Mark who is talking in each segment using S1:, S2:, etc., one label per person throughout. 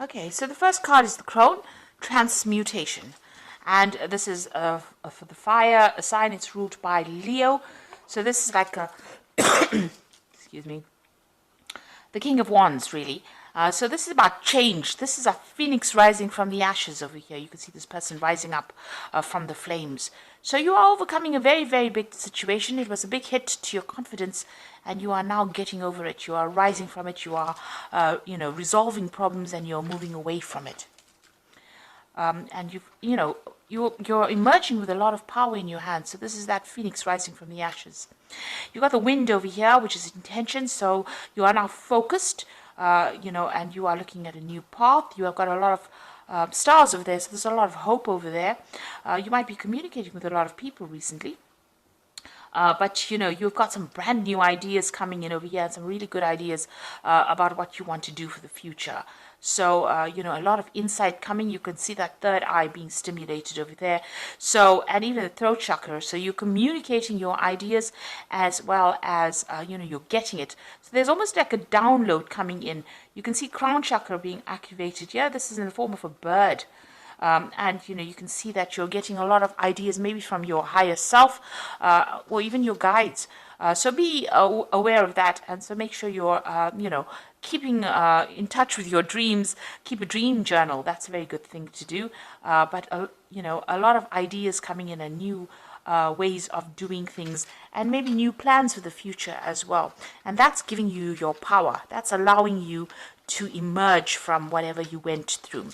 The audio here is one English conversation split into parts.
S1: Okay, so the first card is the Crone, Transmutation. And this is for the fire, a sign. It's ruled by Leo. So this is like a, excuse me, the King of Wands, really. So this is about change. This is a phoenix rising from the ashes over here. You can see this person rising up from the flames. So you are overcoming a very, very big situation. It was a big hit to your confidence, and you are now getting over it. You are rising from it. You are, resolving problems, and you're moving away from it. And you're emerging with a lot of power in your hands. So this is that phoenix rising from the ashes. You got the wind over here, which is intention. So you are now focused, and you are looking at a new path. You have got a lot of stars over there, so there's a lot of hope over there. You might be communicating with a lot of people recently. But you've got some brand new ideas coming in over here, and some really good ideas about what you want to do for the future. So, a lot of insight coming. You can see that third eye being stimulated over there. So, and even the throat chakra. So you're communicating your ideas as well as, you're getting it. So there's almost like a download coming in. You can see crown chakra being activated. Yeah, this is in the form of a bird. And you can see that you're getting a lot of ideas, maybe from your higher self, or even your guides. So be aware of that, and so make sure you're keeping in touch with your dreams. Keep a dream journal. That's a very good thing to do. But a lot of ideas coming in, and new ways of doing things, and maybe new plans for the future as well. And that's giving you your power. That's allowing you to emerge from whatever you went through.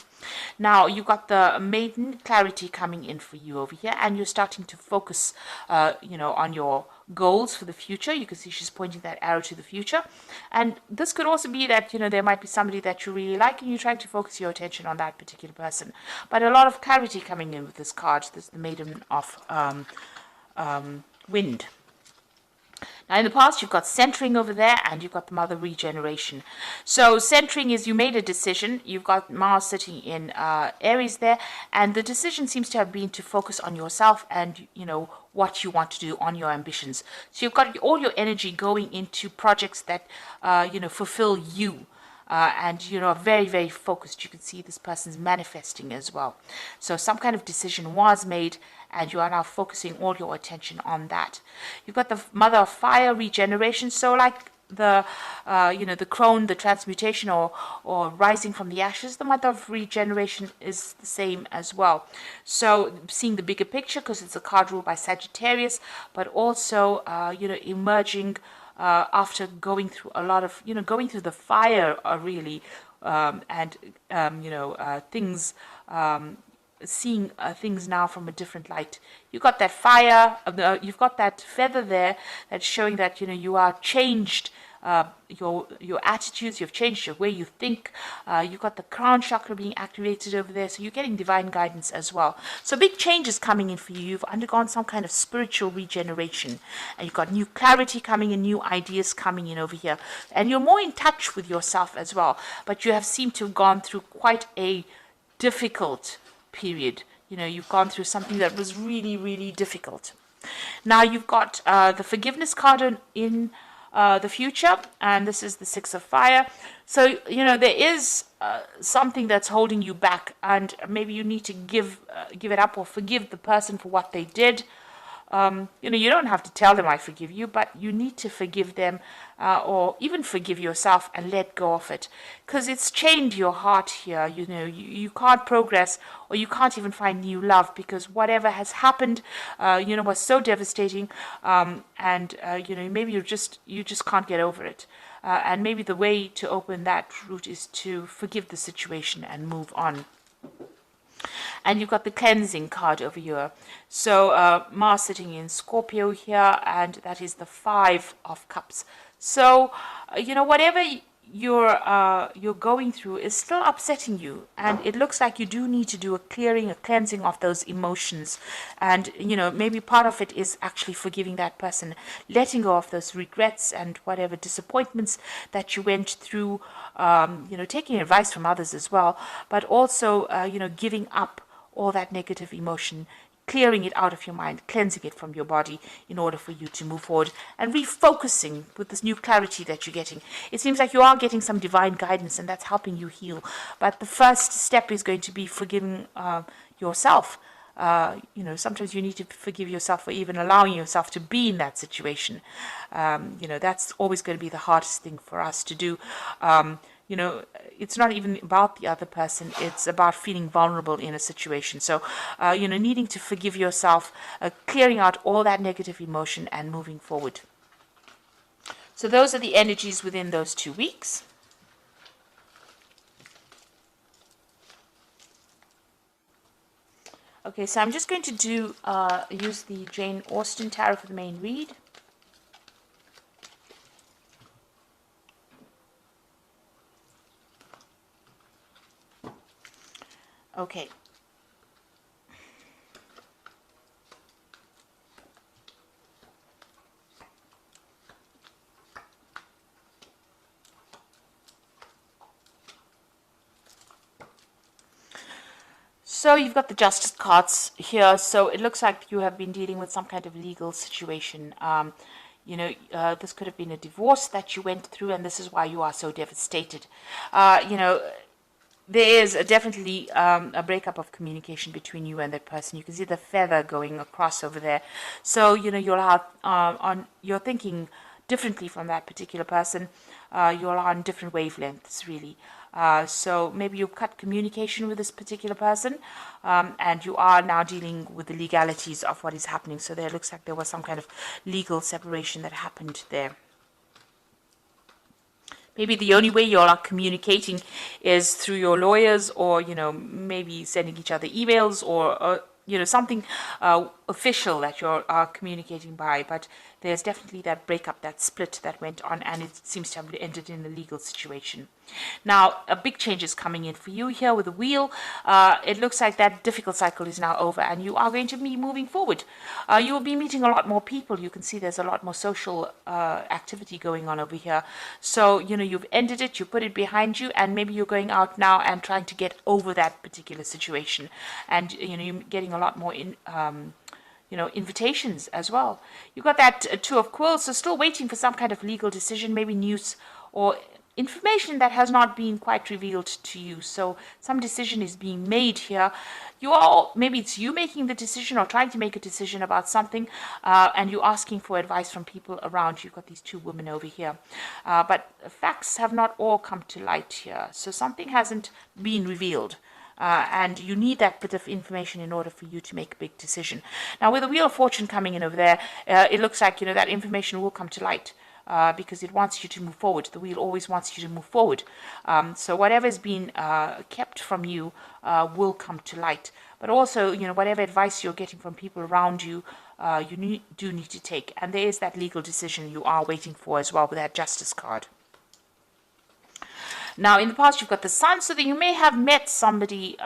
S1: Now you got the maiden clarity coming in for you over here, and you're starting to focus on your goals for the future. You can see she's pointing that arrow to the future, and this could also be that there might be somebody that you really like, and you're trying to focus your attention on that particular person. But a lot of clarity coming in with this card. This is the maiden of wind. Now, in the past, you've got centering over there, and you've got the mother regeneration. So centering is you made a decision. You've got Mars sitting in Aries there, and the decision seems to have been to focus on yourself and, what you want to do, on your ambitions. So you've got all your energy going into projects that, fulfill you. And are very, very focused. You can see this person's manifesting as well. So some kind of decision was made, and you are now focusing all your attention on that. You've got the mother of fire regeneration. So like the crone, the transmutation, or rising from the ashes, the mother of regeneration is the same as well. So seeing the bigger picture, because it's a card ruled by Sagittarius, but also emerging after going through a lot of, going through the fire, really, and things, seeing things now from a different light. You got that fire, you've got that feather there that's showing that you are changed. Your attitudes, you've changed your way you think. You've got the crown chakra being activated over there, so you're getting divine guidance as well. So big changes coming in for you. You've undergone some kind of spiritual regeneration, and you've got new clarity coming in, new ideas coming in over here, and you're more in touch with yourself as well. But you have seemed to have gone through quite a difficult period. You've gone through something that was really, really difficult. Now you've got the forgiveness card in the future, and this is the Six of Fire. So there is something that's holding you back, and maybe you need to give it up, or forgive the person for what they did. You don't have to tell them I forgive you, but you need to forgive them, or even forgive yourself and let go of it, because it's chained your heart here. You can't progress, or you can't even find new love, because whatever has happened, was so devastating, and maybe you just can't get over it. And maybe the way to open that route is to forgive the situation and move on. And you've got the cleansing card over here. So Mars sitting in Scorpio here, and that is the Five of Cups. So whatever you're going through is still upsetting you, and it looks like you do need to do a clearing, a cleansing of those emotions. And maybe part of it is actually forgiving that person, letting go of those regrets and whatever disappointments that you went through, taking advice from others as well, but also giving up all that negative emotion, clearing it out of your mind, cleansing it from your body in order for you to move forward and refocusing with this new clarity that you're getting. It seems like you are getting some divine guidance and that's helping you heal. But the first step is going to be forgiving yourself. Sometimes you need to forgive yourself for even allowing yourself to be in that situation. That's always going to be the hardest thing for us to do. It's not even about the other person. It's about feeling vulnerable in a situation. So, needing to forgive yourself, clearing out all that negative emotion and moving forward. So those are the energies within those 2 weeks. Okay, so I'm just going to use the Jane Austen Tarot for the main read. Okay. So you've got the Justice cards here. So it looks like you have been dealing with some kind of legal situation. This could have been a divorce that you went through, and this is why you are so devastated. There is definitely a breakup of communication between you and that person. You can see the feather going across over there. So, you're thinking differently from that particular person. You're on different wavelengths, really. So maybe you cut communication with this particular person, and you are now dealing with the legalities of what is happening. So there looks like there was some kind of legal separation that happened there. Maybe the only way you all are communicating is through your lawyers, or maybe sending each other emails, or something official that you are communicating by. But there's definitely that breakup, that split that went on, and it seems to have ended in a legal situation. Now, a big change is coming in for you here with the wheel. It looks like that difficult cycle is now over, and you are going to be moving forward. You will be meeting a lot more people. You can see there's a lot more social activity going on over here. So, you've ended it, you put it behind you, and maybe you're going out now and trying to get over that particular situation. And, you're getting a lot more invitations as well. You've got that Two of Quills, so still waiting for some kind of legal decision, maybe news or information that has not been quite revealed to you. So some decision is being made here. Maybe it's you making the decision or trying to make a decision about something, and you're asking for advice from people around you. You've got these two women over here. But facts have not all come to light here. So something hasn't been revealed. And you need that bit of information in order for you to make a big decision. Now, with the Wheel of Fortune coming in over there, it looks like, that information will come to light. Because it wants you to move forward. The wheel always wants you to move forward. So whatever has been kept from you will come to light. But also, whatever advice you're getting from people around you, you do need to take. And there is that legal decision you are waiting for as well with that Justice card. Now, in the past, you've got the Sun, so that you may have met somebody,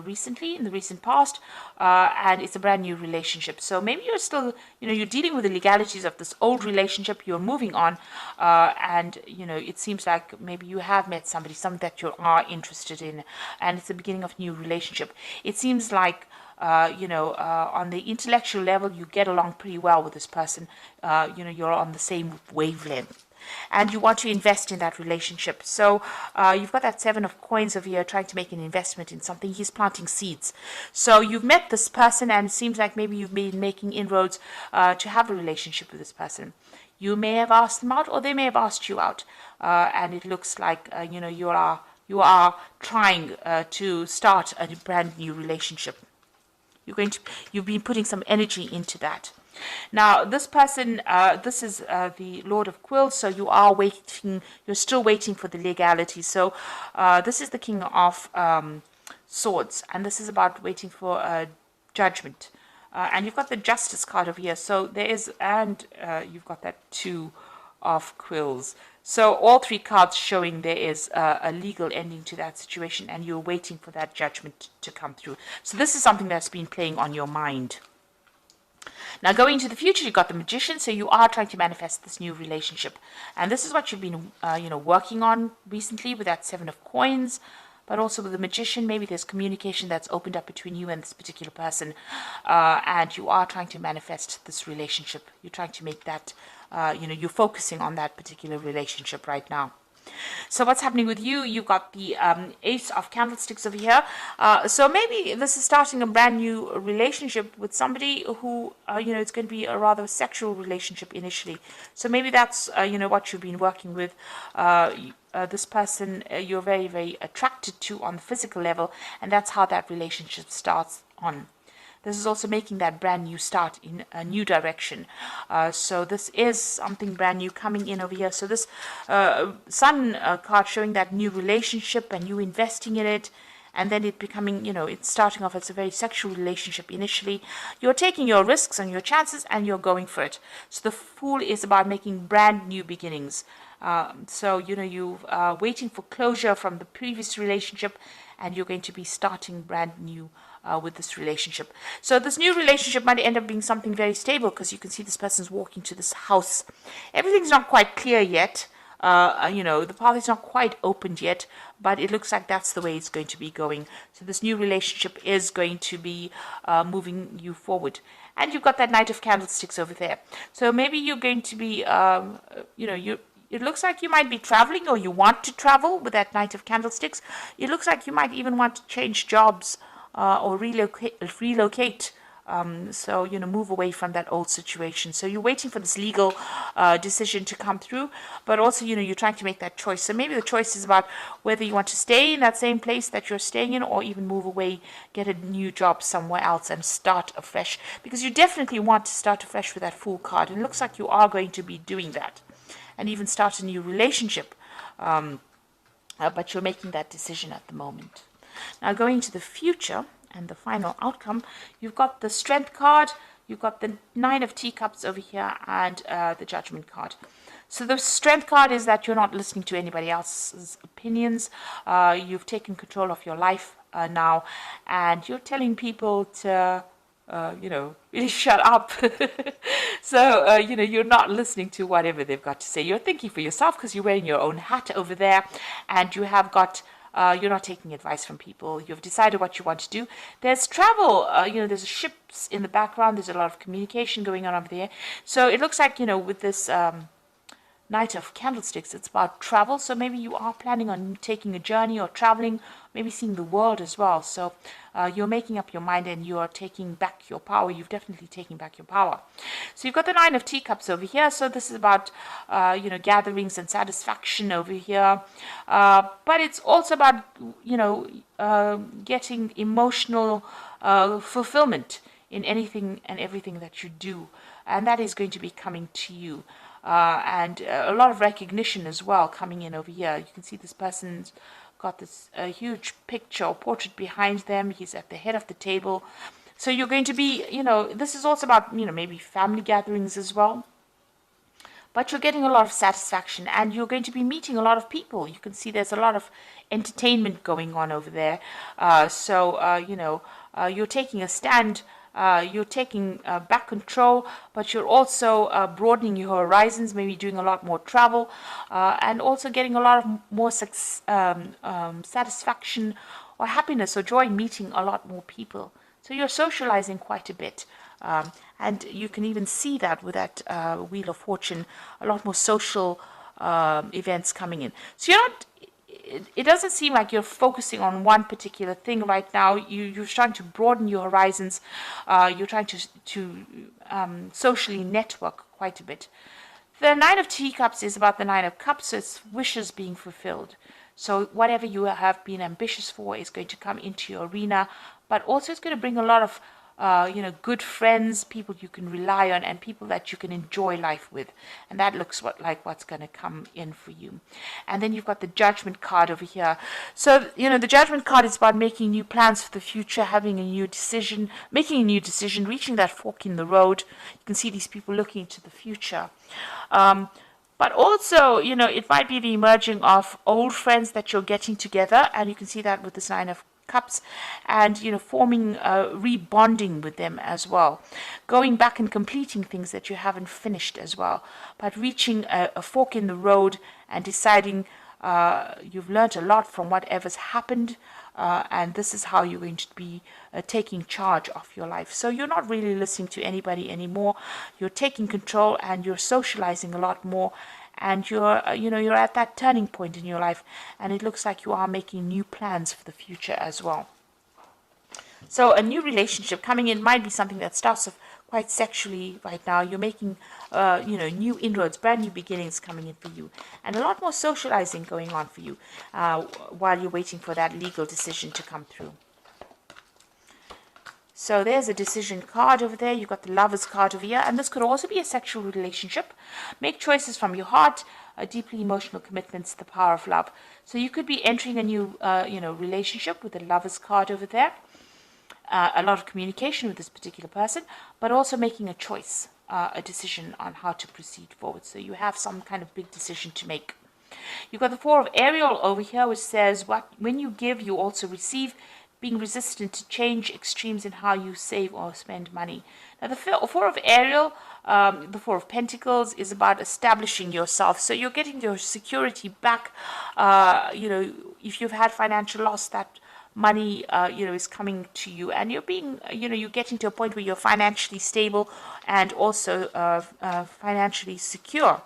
S1: recently, in the recent past, and it's a brand new relationship. So maybe you're still, you're dealing with the legalities of this old relationship, you're moving on, and, it seems like maybe you have met somebody that you are interested in, and it's the beginning of a new relationship. It seems like, on the intellectual level, you get along pretty well with this person. You're on the same wavelength. And you want to invest in that relationship. So you've got that Seven of Coins over here trying to make an investment in something. He's planting seeds. So you've met this person, and it seems like maybe you've been making inroads to have a relationship with this person. You may have asked them out, or they may have asked you out. And it looks like, you are trying to start a brand new relationship. You've been putting some energy into that. Now, this person, this is the Lord of Quills, so you are waiting, you're still waiting for the legality. So this is the King of Swords, and this is about waiting for judgment. And you've got the Justice card over here, so there is, and you've got that Two of Quills. So all three cards showing there is a legal ending to that situation, and you're waiting for that judgment to come through. So this is something that's been playing on your mind. Now, going into the future, you've got the Magician, so you are trying to manifest this new relationship. And this is what you've been, working on recently with that Seven of Coins. but also with the Magician, maybe there's communication that's opened up between you and this particular person, and you are trying to manifest this relationship. You're trying to make that, you're focusing on that particular relationship right now. So what's happening with you? You've got the Ace of Candlesticks over here. So maybe this is starting a brand new relationship with somebody who, it's going to be a rather sexual relationship initially. So maybe that's, what you've been working with. This person you're very, very attracted to on the physical level, and that's how that relationship starts on. This is also making that brand new start in a new direction. So this is something brand new coming in over here. So this Sun card showing that new relationship and you investing in it, and then it becoming, it's starting off as a very sexual relationship initially. You're taking your risks and your chances and you're going for it. So the Fool is about making brand new beginnings. So, you're waiting for closure from the previous relationship, and you're going to be starting brand new with this relationship. So this new relationship might end up being something very stable, because you can see this person's walking to this house. Everything's not quite clear yet. The path is not quite opened yet, but it looks like that's the way it's going to be going. So this new relationship is going to be moving you forward. And you've got that Knight of Candlesticks over there. So maybe you're going to be, it looks like you might be traveling, or you want to travel with that Knight of Candlesticks. It looks like you might even want to change jobs or relocate. So, move away from that old situation. So you're waiting for this legal decision to come through, but also, you're trying to make that choice. So maybe the choice is about whether you want to stay in that same place that you're staying in, or even move away, get a new job somewhere else and start afresh. Because you definitely want to start afresh with that Fool card. And it looks like you are going to be doing that, and even start a new relationship. But you're making that decision at the moment. Now, going to the future and the final outcome, you've got the Strength card, you've got the Nine of Teacups over here, and the Judgment card. So the Strength card is that you're not listening to anybody else's opinions. You've taken control of your life now, and you're telling people to really shut up. So, you're not listening to whatever they've got to say. You're thinking for yourself, because you're wearing your own hat over there, and you have got, you're not taking advice from people. You've decided what you want to do. There's travel, there's ships in the background. There's a lot of communication going on over there. So it looks like, with this Knight of Candlesticks, it's about travel. So maybe you are planning on taking a journey or traveling, maybe seeing the world as well. So you're making up your mind, and you're taking back your power. You've definitely taken back your power. So you've got the Nine of Teacups over here. So this is about, gatherings and satisfaction over here. But it's also about, getting emotional fulfillment in anything and everything that you do. And that is going to be coming to you. And a lot of recognition as well coming in over here. You can see this person's got this huge picture or portrait behind them. He's at the head of the table. So you're going to be, this is also about, maybe family gatherings as well. But you're getting a lot of satisfaction, and you're going to be meeting a lot of people. You can see there's a lot of entertainment going on over there. You're taking a stand. You're taking back control, but you're also broadening your horizons, maybe doing a lot more travel, and also getting a lot of more satisfaction or happiness or joy meeting a lot more people. So you're socializing quite a bit. And you can even see that with that Wheel of Fortune, a lot more social events coming in. So you're not, it doesn't seem like you're focusing on one particular thing right now. You're trying to broaden your horizons. You're trying to socially network quite a bit. The Nine of Teacups is about the Nine of Cups, so it's wishes being fulfilled. So whatever you have been ambitious for is going to come into your arena, but also it's going to bring a lot of good friends, people you can rely on, and people that you can enjoy life with. And that looks like what's going to come in for you. And then you've got the Judgment card over here. So, the Judgment card is about making new plans for the future, making a new decision, reaching that fork in the road. You can see these people looking into the future. But also, it might be the emerging of old friends that you're getting together, and you can see that with this Nine of Cups, and forming rebonding with them as well, going back and completing things that you haven't finished as well, but reaching a fork in the road and deciding You've learned a lot from whatever's happened, and this is how you're going to be taking charge of your life. So you're not really listening to anybody anymore. You're taking control, and you're socializing a lot more. And you're, you're at that turning point in your life, and it looks like you are making new plans for the future as well. So a new relationship coming in might be something that starts off quite sexually right now. You're making, new inroads, brand new beginnings coming in for you, and a lot more socializing going on for you while you're waiting for that legal decision to come through. So there's a decision card over there. You've got the Lovers card over here, and this could also be a sexual relationship. Make choices from your heart. Deeply emotional commitments, the power of love. So you could be entering a new, relationship with the Lovers card over there. A lot of communication with this particular person, but also making a choice, a decision on how to proceed forward. So you have some kind of big decision to make. You've got the Four of Ariel over here, which says, when you give, you also receive, being resistant to change, extremes in how you save or spend money. Now, the Four of Ariel, the Four of Pentacles, is about establishing yourself. So you're getting your security back. If you've had financial loss, that money, is coming to you, and you're being, you're getting to a point where you're financially stable and also financially secure.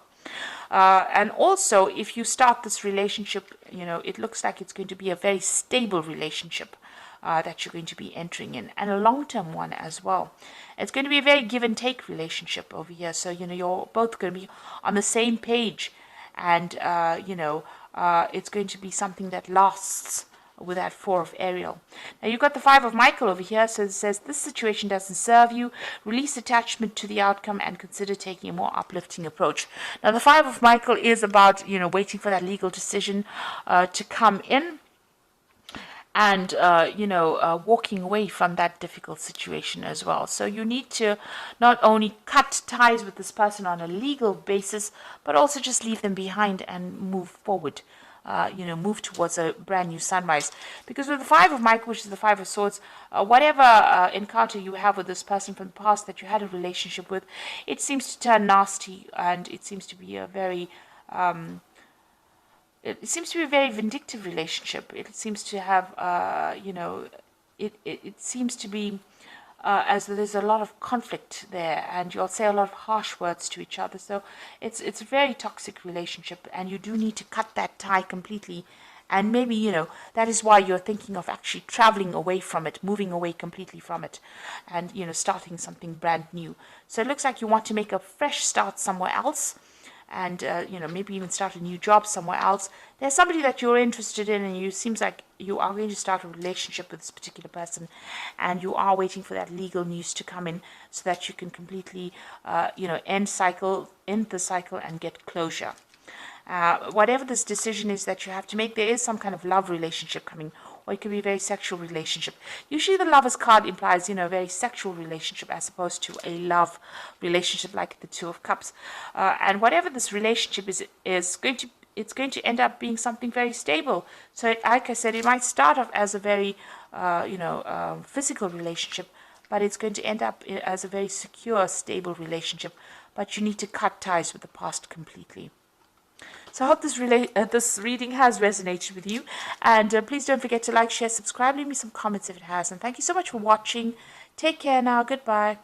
S1: And also, if you start this relationship, it looks like it's going to be a very stable relationship that you're going to be entering in, and a long-term one as well. It's going to be a very give and take relationship over here. So, you're both going to be on the same page, and, it's going to be something that lasts with that Four of Ariel. Now you've got the Five of Michael over here, so it says this situation doesn't serve you. Release attachment to the outcome and consider taking a more uplifting approach. Now the Five of Michael is about, waiting for that legal decision to come in, and walking away from that difficult situation as well. So you need to not only cut ties with this person on a legal basis, but also just leave them behind and move forward. Move towards a brand new sunrise. Because with the Five of Michael, which is the Five of Swords, whatever encounter you have with this person from the past that you had a relationship with, it seems to turn nasty, and it seems to be a very vindictive relationship. It seems to have, it seems to be as though there's a lot of conflict there, and you'll say a lot of harsh words to each other. So it's a very toxic relationship, and you do need to cut that tie completely. And maybe, that is why you're thinking of actually traveling away from it, moving away completely from it, and, starting something brand new. So it looks like you want to make a fresh start somewhere else, and maybe even start a new job somewhere else. There's somebody that you're interested in, and it seems like you are going to start a relationship with this particular person, and you are waiting for that legal news to come in so that you can completely end the cycle and get closure. Whatever this decision is that you have to make, there is some kind of love relationship coming, or it could be a very sexual relationship. Usually the Lovers card implies, a very sexual relationship as opposed to a love relationship like the Two of Cups. And whatever this relationship is it's going to end up being something very stable. So like I said, it might start off as a very, physical relationship, but it's going to end up as a very secure, stable relationship. But you need to cut ties with the past completely. So I hope this reading has resonated with you. And please don't forget to like, share, subscribe. Leave me some comments if it has. And thank you so much for watching. Take care now. Goodbye.